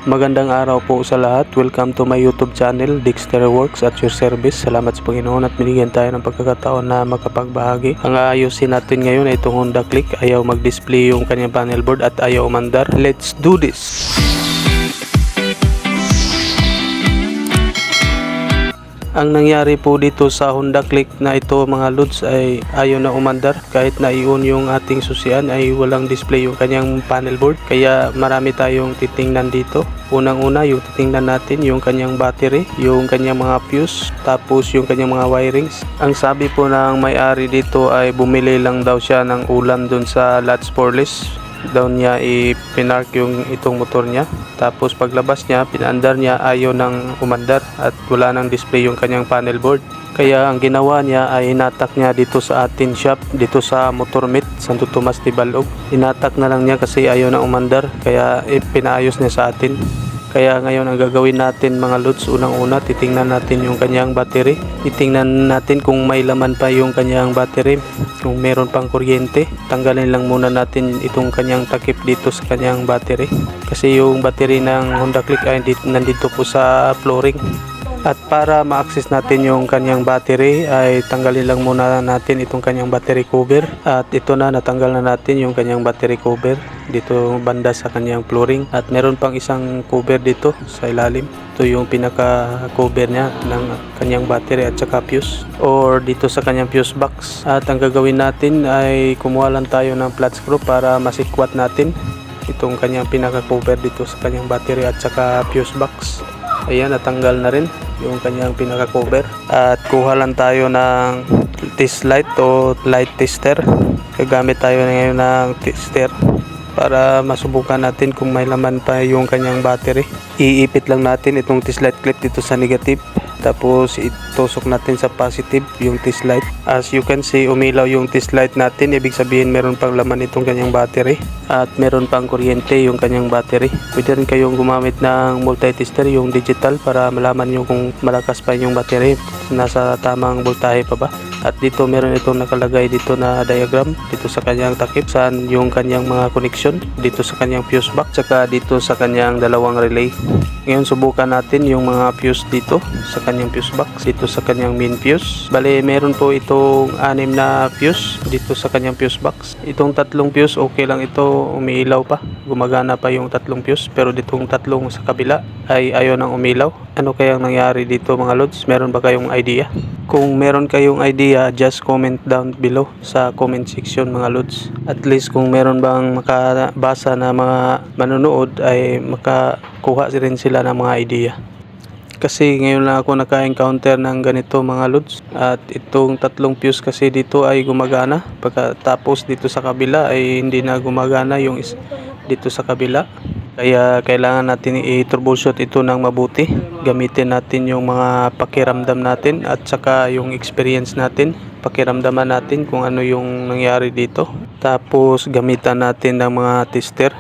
Magandang araw po sa lahat. Welcome to my YouTube channel, Dexter Works at your service. Salamat sa Panginoon at binigyan tayo ng pagkakataon na makapagbahagi. Ang aayusin natin ngayon ay itong Honda Click. Ayaw mag-display yung kanyang panel board at ayaw umandar. Let's do this! Ang nangyari po dito sa Honda Click na ito mga lods ay ayaw na umandar. Kahit na i-on yung ating susian ay walang display yung kanyang panel board. Kaya marami tayong titingnan dito. Unang-una yung titingnan natin yung kanyang battery, yung kanyang mga fuse, tapos yung kanyang mga wirings. Ang sabi po ng may-ari dito ay bumili lang daw siya ng ulam dun sa Lots Porless. Down niya ipinark yung itong motor niya, tapos paglabas niya pinaandar niya, ayaw nang umandar at wala nang display yung kanyang panel board. Kaya ang ginawa niya ay inatak niya dito sa atin shop, dito sa Motor Meet Santo Tomas de Balog. Inatak na lang niya kasi ayaw na umandar, kaya pinaayos niya sa atin. Kaya ngayon ang gagawin natin mga lods, unang-una titingnan natin yung kanyang battery. Titingnan natin kung may laman pa yung kanyang battery, kung meron pang kuryente. Tanggalin lang muna natin itong kanyang takip dito sa kanyang battery. Kasi yung battery ng Honda Click ay nandito po sa flooring. At para ma-access natin yung kanyang battery ay tanggalin lang muna natin itong kanyang battery cover. At ito na, natanggal na natin yung kanyang battery cover dito banda sa kanyang flooring. At meron pang isang cover dito sa ilalim. Ito yung pinaka cover niya ng kanyang battery at saka fuse, or dito sa kanyang fuse box. At ang gagawin natin ay kumuha lang tayo ng flat screw para masikwat natin itong kanyang pinaka cover dito sa kanyang battery at saka fuse box. Ayan, natanggal na rin yung kanyang pinaka cover. At kuha lang tayo ng test light o light tester. Gagamit tayo ngayon ng tester para masubukan natin kung may laman pa yung kanyang battery. Iipit lang natin itong test light clip dito sa negative, tapos itusok natin sa positive yung test light. As you can see, umilaw yung test light natin, ibig sabihin meron pang laman itong kanyang battery at meron pang kuryente yung kanyang battery. Pwede rin kayong gumamit ng multi-tester, yung digital, para malaman nyo kung malakas pa yung battery, nasa tamang voltahe pa ba. At dito meron itong nakalagay dito na diagram dito sa kanyang takip, saan yung kanyang mga connection, dito sa kanyang fuse box, saka dito sa kanyang dalawang relay. Ngayon subukan natin yung mga fuse dito sa kanyang fuse box, dito sa kanyang main fuse. Bale meron po itong 6 na fuse dito sa kanyang fuse box. Itong tatlong fuse okay lang ito, umiilaw pa, gumagana pa yung tatlong fuse, pero ditong tatlong sa kabila ay ayaw nang umilaw. Ano kayang nangyari dito mga lods? Meron ba kayong idea? Kung meron kayong idea, just comment down below sa comment section mga lods. At least kung meron bang makabasa na mga manonood ay makakuha rin sila ng mga idea. Kasi ngayon lang ako naka-encounter ng ganito mga lods. At itong tatlong fuse kasi dito ay gumagana, pagkatapos dito sa kabila ay hindi na gumagana yung dito sa kabila. Kaya kailangan natin i-troubleshoot ito ng mabuti. Gamitin natin yung mga pakiramdam natin at saka yung experience natin. Pakiramdaman natin kung ano yung nangyari dito. Tapos gamitan natin ng mga tester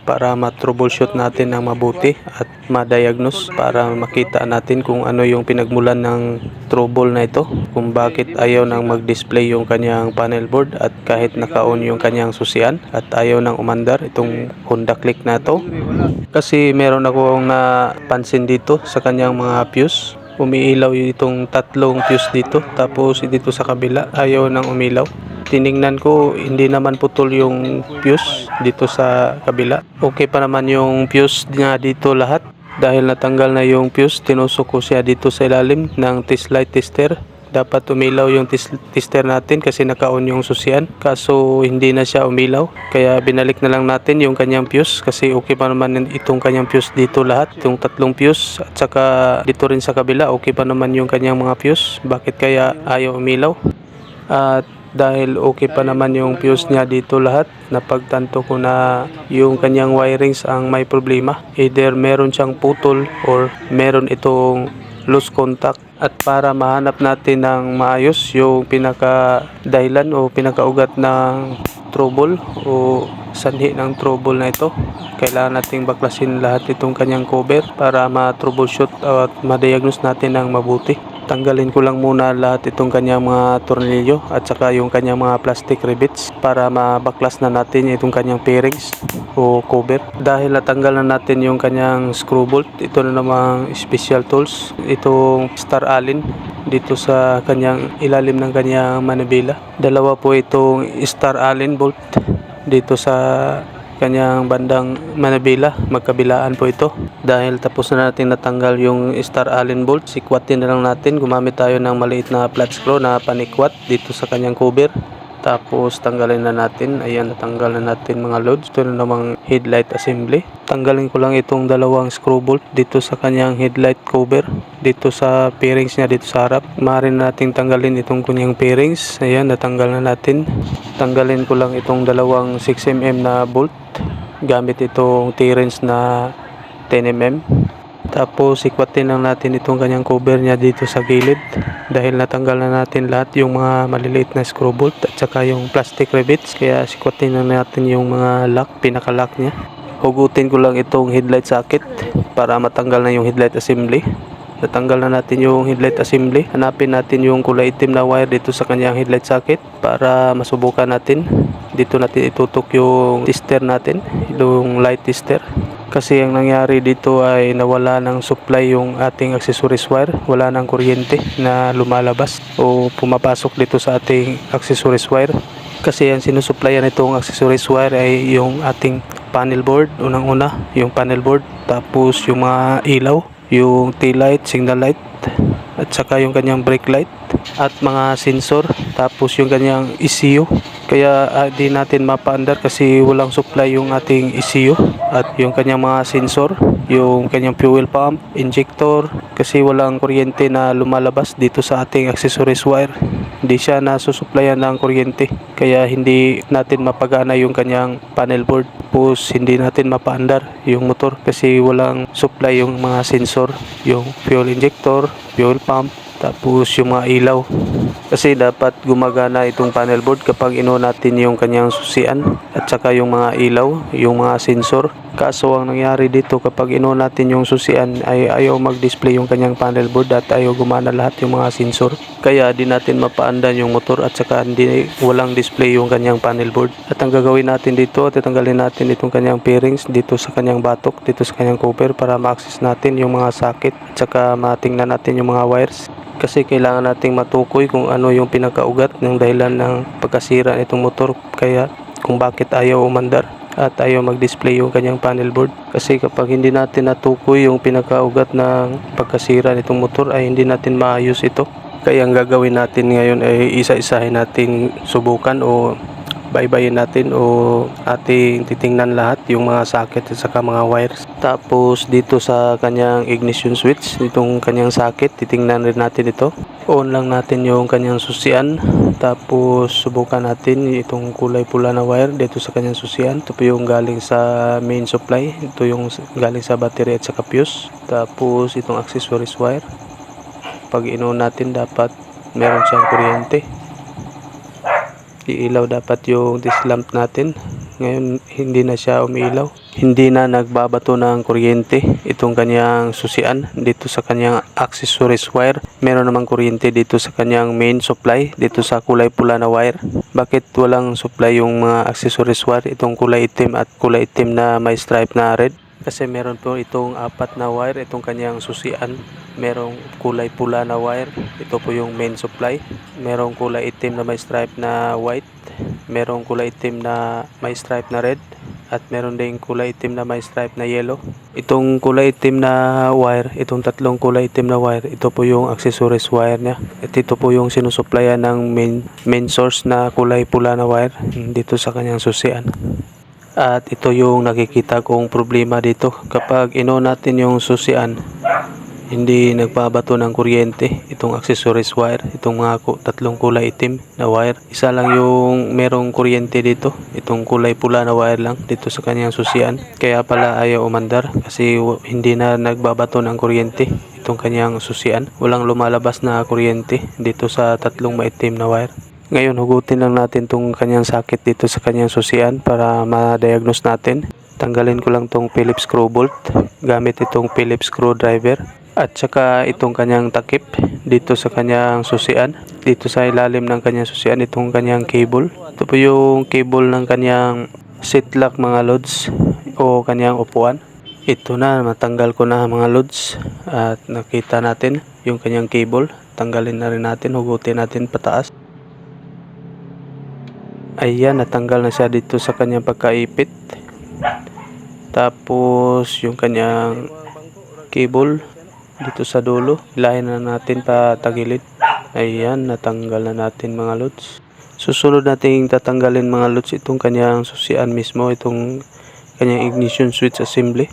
para ma-troubleshoot natin ng mabuti at ma-diagnose, para makita natin kung ano yung pinagmulan ng trouble na ito, kung bakit ayaw nang mag-display yung kanyang panel board at kahit naka-on yung kanyang susian at ayaw nang umandar itong Honda Click na to. Kasi meron akong napansin dito sa kanyang mga fuse, umiilaw itong tatlong fuse dito, tapos dito sa kabila ayaw nang umilaw. Tiningnan ko, hindi naman putol yung fuse dito sa kabila. Okay pa naman yung fuse niya dito lahat. Dahil natanggal na yung fuse, tinusok ko siya dito sa ilalim ng test light tester. Dapat umilaw yung tester natin kasi naka-on yung susian. Kaso hindi na siya umilaw. Kaya binalik na lang natin yung kanyang fuse kasi okay pa naman itong kanyang fuse dito lahat. Itong tatlong fuse at saka dito rin sa kabila, okay pa naman yung kanyang mga fuse. Bakit kaya ayaw umilaw? At dahil okay pa naman yung fuse niya dito lahat, napagtanto ko na yung kanyang wirings ang may problema. Either meron siyang putol or meron itong loose contact. At para mahanap natin ng maayos yung pinaka dahilan o pinakaugat ng trouble o sanhi ng trouble na ito, kailangan nating baklasin lahat itong kanyang cover para ma-troubleshoot at ma-diagnose natin ng mabuti. Tanggalin ko lang muna lahat itong kanyang mga tornilyo at saka yung kanyang mga plastic rivets para mabaklas na natin itong kanyang fairings o cover. Dahil natanggal na natin yung kanyang screw bolt, ito na namang special tools, itong Star Allen dito sa kanyang ilalim ng kanyang manibela. Dalawa po itong Star Allen bolt dito sa kanyang bandang manibela, magkabilaan po ito. Dahil tapos na natin natanggal yung Star Allen bolt, sikwatin na lang natin. Gumamit tayo ng maliit na flat screw na panikwat dito sa kanyang cover. Tapos tanggalin na natin. Ayan, natanggal na natin mga loads. Ito na namang headlight assembly. Tanggalin ko lang itong dalawang screw bolt dito sa kanyang headlight cover, dito sa fairings niya dito sa harap. Maaari na natin tanggalin itong kanyang fairings. Ayan, natanggal na natin. Tanggalin ko lang itong dalawang 6mm na bolt gamit itong T-wrench na 10mm. Tapos ikwatin lang natin itong kanyang cover niya dito sa gilid. Dahil natanggal na natin lahat yung mga maliliit na screw bolt at saka yung plastic rivets, kaya sikwatin lang natin yung mga lock, pinaka-lock niya. Hugutin ko lang itong headlight socket para matanggal na yung headlight assembly. Natanggal na natin yung headlight assembly. Hanapin natin yung kulay itim na wire dito sa kanyang headlight socket para masubukan natin. Dito natin itutok yung tester natin, yung light tester. Kasi ang nangyari dito ay nawala ng supply yung ating accessories wire. Wala ng kuryente na lumalabas o pumapasok dito sa ating accessories wire. Kasi ang sinusupplyan itong accessories wire ay yung ating panel board. Unang-una yung panel board, tapos yung mga ilaw, yung tail light, signal light, at saka yung kanyang brake light at mga sensor, tapos yung kanyang ECU. Kaya di natin mapaandar kasi walang supply yung ating ECU at yung kanyang mga sensor, yung kanyang fuel pump, injector, kasi walang kuryente na lumalabas dito sa ating accessories wire. Hindi siya nasusupplyan ng kuryente, kaya hindi natin mapagana yung kanyang panel board. Tapos hindi natin mapaandar yung motor kasi walang supply yung mga sensor, yung fuel injector, fuel pump, tapos yung mga ilaw. Kasi dapat gumagana itong panel board kapag ino natin yung kanyang susian at saka yung mga ilaw, yung mga sensor. Kaso ang nangyari dito, kapag ino natin yung susian ay ayaw mag-display yung kanyang panel board at ayaw gumana lahat yung mga sensor. Kaya di natin mapaandan yung motor at saka walang display yung kanyang panel board. At ang gagawin natin dito, tatanggalin natin itong kanyang fairings dito sa kanyang batok, dito sa kanyang cover para ma-access natin yung mga socket at saka matingnan natin yung mga wires. Kasi kailangan nating matukoy kung ano yung pinakaugat ng dahilan ng pagkasira nitong motor, kaya kung bakit ayaw umandar at ayaw mag-display yung kanyang panel board. Kasi kapag hindi natin natukoy yung pinakaugat ng pagkasira nitong motor ay hindi natin maayos ito. Kaya ang gagawin natin ngayon ay isa-isahin natin subukan o baybayin natin o ating titingnan lahat yung mga socket at saka mga wires. Tapos dito sa kanyang ignition switch, itong kanyang socket, titingnan rin natin ito. On lang natin yung kanyang susian, tapos subukan natin itong kulay pula na wire dito sa kanyang susian. Ito po yung galing sa main supply, ito yung galing sa battery at saka fuse. Tapos itong accessories wire, pag in-on natin dapat meron siyang kuryente. Iilaw dapat yung test lamp natin. Ngayon hindi na siya umiilaw, hindi na nagbabato ng kuryente itong kanyang susian dito sa kanyang accessories wire. Meron namang kuryente dito sa kanyang main supply dito sa kulay pula na wire. Bakit walang supply yung mga accessories wire, itong kulay itim at kulay itim na may stripe na red? Kasi meron po itong apat na wire itong kanyang susian. Merong kulay pula na wire, ito po yung main supply. Merong kulay itim na may stripe na white, merong kulay itim na may stripe na red, at meron ding kulay itim na may stripe na yellow. Itong kulay itim na wire, itong tatlong kulay itim na wire, ito po yung accessories wire niya. At ito po yung sinusupplyan ng main source na kulay pula na wire dito sa kanyang susian. At ito yung nakikita kong problema dito. Kapag ino natin yung susian, hindi nagbabato ng kuryente itong accessories wire, itong mga tatlong kulay itim na wire. Isa lang yung merong kuryente dito, itong kulay pula na wire lang dito sa kanyang susian. Kaya pala ayaw umandar kasi hindi na nagbabato ng kuryente itong kanyang susian. Walang lumalabas na kuryente dito sa tatlong maitim na wire. Ngayon hugutin lang natin itong kanyang socket dito sa kanyang susian para ma-diagnose natin. Tanggalin ko lang itong Phillips screw bolt gamit itong Phillips screwdriver. At saka itong kanyang takip dito sa kanyang susian. Dito sa ilalim ng kanyang susian, itong kanyang cable. Ito po yung cable ng kanyang seat lock mga lods o kanyang upuan. Ito na, matanggal ko na mga lods at nakita natin yung kanyang cable. Tanggalin na rin natin, hugutin natin pataas. Ayan, natanggal na siya dito sa kanyang pagkaipit. Tapos yung kanyang cable dito sa dulo, hilahin na natin patagilid. Ayan, natanggal na natin mga lods. Susunod nating tatanggalin mga lods itong kanyang susian mismo, itong kanyang ignition switch assembly.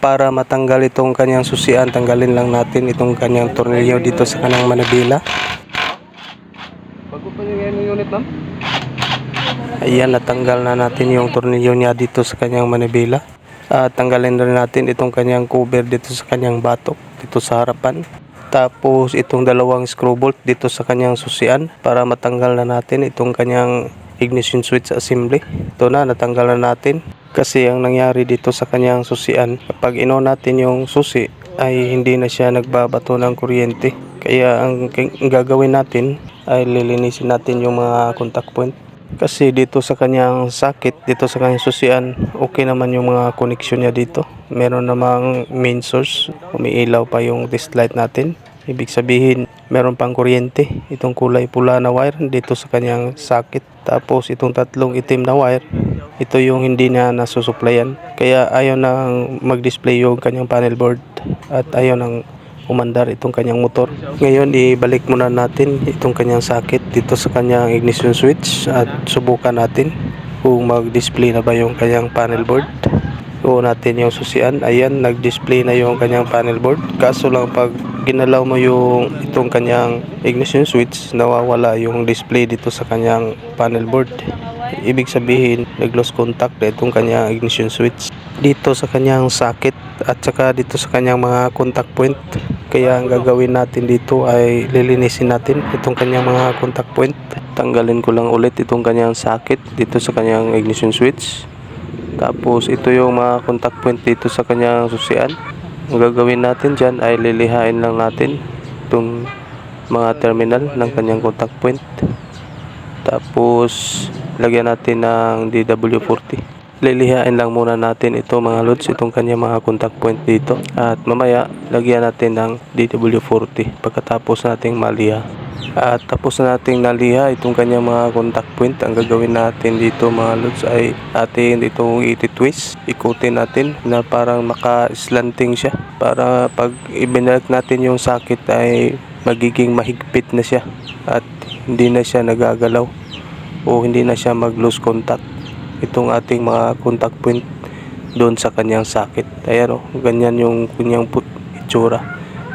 Para matanggal itong kanyang susian, tanggalin lang natin itong kanyang tornilyo dito sa kanyang manibela. Bago pa yung unit, ma'am? Ayan, natanggal na natin yung tornilyo niya dito sa kanyang manibela. At tanggalin rin natin itong kanyang cover dito sa kanyang batok, dito sa harapan. Tapos itong dalawang screw bolt dito sa kanyang susian para matanggal na natin itong kanyang ignition switch assembly. Ito na, natanggal na natin. Kasi ang nangyari dito sa kanyang susian, kapag ino natin yung susi ay hindi na siya nagbabato ng kuryente. Kaya ang gagawin natin ay lilinisin natin yung mga contact point. Kasi dito sa kanyang sakit, dito sa kanyang susian, okay naman yung mga connection niya dito. Meron namang main source, umiilaw pa yung test light natin. Ibig sabihin, meron pang kuryente. Itong kulay pula na wire dito sa kanyang sakit. Tapos itong tatlong itim na wire, ito yung hindi na nasusuplayan. Kaya ayaw nang mag-display yung kanyang panel board at ayaw nang umandar itong kanyang motor. Ngayon, ibalik muna natin itong kanyang sakit dito sa kanyang ignition switch at subukan natin kung mag-display na ba yung kanyang panel board. Uun natin yung susian. Ayan, nag-display na yung kanyang panel board. Kaso lang pag ginalaw mo yung itong kanyang ignition switch, nawawala yung display dito sa kanyang panel board. Ibig sabihin, nag-lost contact na itong kanyang ignition switch dito sa kanyang sakit at saka dito sa kanyang mga contact point. Kaya ang gagawin natin dito ay lilinisin natin itong kanyang mga contact point. Tanggalin ko lang ulit itong kanyang sakit dito sa kanyang ignition switch. Tapos ito yung mga contact point dito sa kanyang susian. Ang gagawin natin dyan ay lilihain lang natin itong mga terminal ng kanyang contact point. Tapos lagyan natin ng DW40. Lilihain lang muna natin ito mga lods, itong kanyang mga contact point dito. At mamaya lagyan natin ng DW40 pagkatapos nating maliha. At tapos na nating naliha itong kanyang mga contact point. Ang gagawin natin dito mga lods ay atin itong iti-twist. Ikutin natin na parang maka-slanting siya para pag ibinalik natin yung sakit ay magiging mahigpit na siya at hindi na siya nagagalaw o hindi na siya mag-lose contact itong ating mga contact point doon sa kanyang sakit. Ayan o, ganyan yung kanyang itsura,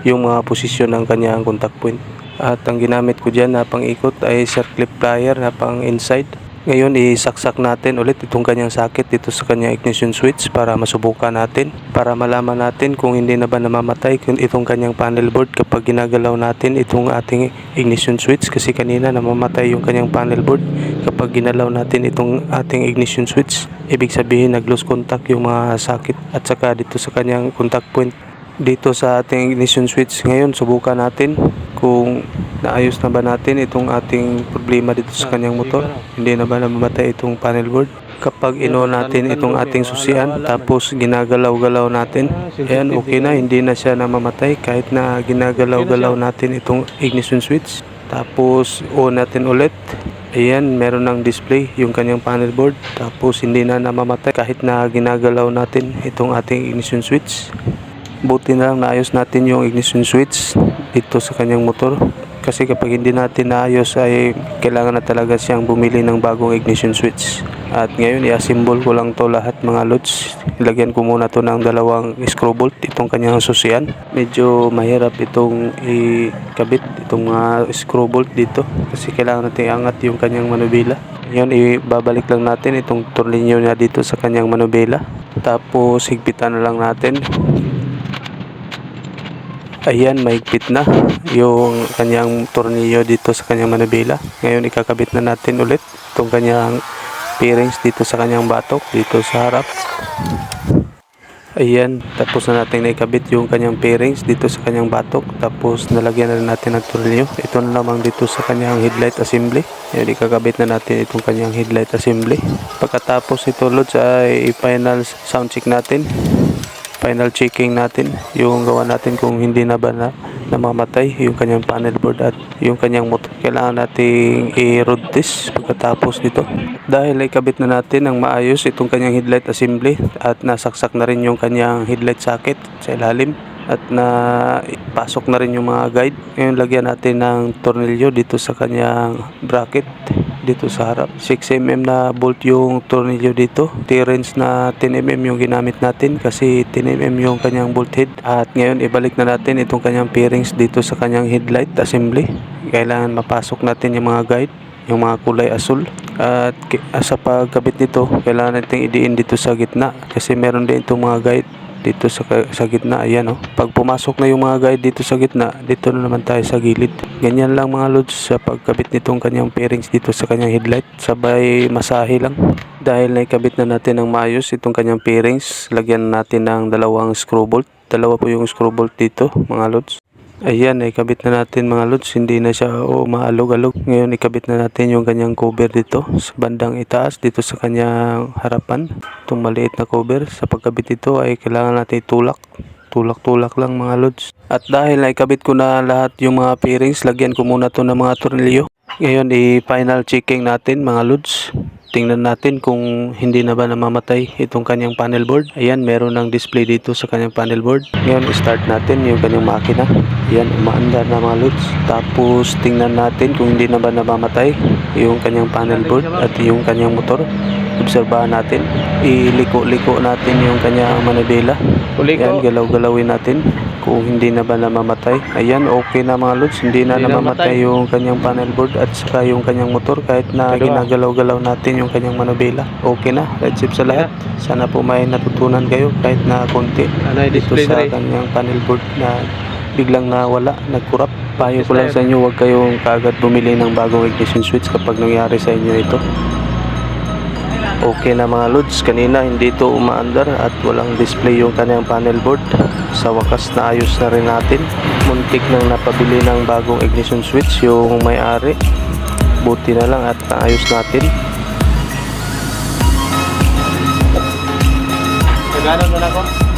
yung mga posisyon ng kanyang contact point. At ang ginamit ko dyan na pang-ikot ay circlip plier na pang inside. Ngayon isaksak natin ulit itong kanyang sakit dito sa kanyang ignition switch para masubukan natin, para malaman natin kung hindi na ba namamatay itong kanyang panel board kapag ginagalaw natin itong ating ignition switch. Kasi kanina namamatay yung kanyang panel board kapag ginalaw natin itong ating ignition switch. Ibig sabihin nag-lose contact yung mga sakit at saka dito sa kanyang contact point dito sa ating ignition switch. Ngayon subukan natin kung naayos na ba natin itong ating problema dito sa kanyang motor. Hindi na ba namamatay itong panel board kapag ino natin itong ating susian tapos ginagalaw-galaw natin. Ayan, okay na, hindi na siya namamatay kahit na ginagalaw-galaw natin itong ignition switch. Tapos on natin ulit. Ayan, meron ng display yung kanyang panel board. Tapos hindi na namamatay kahit na ginagalaw natin itong ating ignition switch. Buti na lang naayos natin yung ignition switch dito sa kanyang motor. Kasi kapag hindi natin naayos ay kailangan na talaga siyang bumili ng bagong ignition switch. At ngayon i-assemble ko lang to lahat mga lods. Ilagyan ko muna to ng dalawang screw bolt itong kanyang susian. Medyo mahirap itong ikabit itong mga screw bolt dito kasi kailangan natin iangat yung kanyang manubela. Ngayon ibabalik lang natin itong tornilyo niya dito sa kanyang manubela. Tapos higpitan na lang natin. Ayan, mahigpit na yung kanyang tornilyo dito sa kanyang manubela. Ngayon ikakabit na natin ulit itong kanyang bearings dito sa kanyang batok, dito sa harap. Ayan, tapos na natin naikabit yung kanyang pairings dito sa kanyang batok. Tapos nalagyan na rin natin ng tornilyo. Ito na lamang dito sa kanyang headlight assembly. Ayan, ikakabit na natin itong kanyang headlight assembly. Pagkatapos ito loads ay final sound check natin. Final checking natin yung gawa natin kung hindi na ba namamatay yung kanyang panel board at yung kanyang motor. Kailangan nating i-road test pagkatapos nito. Dahil ikabit na natin ng maayos itong kanyang headlight assembly at nasaksak na rin yung kanyang headlight socket sa ilalim at pasok na rin yung mga guide. Ngayon lagyan natin ng tornilyo dito sa kanyang bracket dito sa harap. 6mm na bolt yung tornilyo dito. T-wrench na 10mm yung ginamit natin kasi 10mm yung kanyang bolt head. At ngayon ibalik na natin itong kanyang pairings dito sa kanyang headlight assembly. Kailangan mapasok natin yung mga guide, yung mga kulay asul. At sa pagkabit nito, kailangan natin idiin dito sa gitna kasi meron din itong mga guide dito sa gitna. Ayan oh. Pag pumasok na yung mga guide dito sa gitna, dito na naman tayo sa gilid. Ganyan lang mga lods sa pagkabit nitong kanyang pairings dito sa kanyang headlight. Sabay masahe lang. Dahil naikabit na natin ng maayos itong kanyang pairings, lagyan natin ng dalawang screw bolt. Dalawa po yung screw bolt dito mga lods. Ayan, ikabit na natin mga lods, hindi na siya maalog-alog. Ngayon ikabit na natin yung kanyang cover dito sa bandang itaas, dito sa kanyang harapan. Itong maliit na cover, sa pagkabit ito ay kailangan natin tulak-tulak lang mga lods. At dahil naikabit ko na lahat yung mga pairings, lagyan ko muna to ng mga tornilyo. Ngayon i-final checking natin mga lods. Tingnan natin kung hindi na ba namamatay itong kanyang panel board. Ayan, meron ng display dito sa kanyang panel board. Ngayon, start natin yung kanyang makina. Ayan, umaandar na mga lods. Tapos, tingnan natin kung hindi na ba namamatay yung kanyang panel board at yung kanyang motor. Obserbahan natin. Iliko-liko natin yung kanyang manibela. Ayan, galaw-galawin natin kung hindi na ba namamatay. Ayan, okay na mga lods. Hindi na namamatay yung kanyang panel board at saka yung kanyang motor kahit na ginagalaw-galaw natin yung kanyang manubela. Okay na. Right sip sa lahat. Sana po may natutunan kayo kahit na konti dito sa kanyang panel board na biglang nawala, nagkurap. Payo ko lang sa inyo, huwag kayong kaagad bumili ng bagong ignition switch kapag nangyari sa inyo ito. Okay na mga lods, kanina hindi ito umaandar at walang display yung kanyang panel board. Sa wakas na ayos na rin natin. Muntik nang napabili ng bagong ignition switch yung may-ari. Buti na lang at naayos natin. Naganon mo na ako?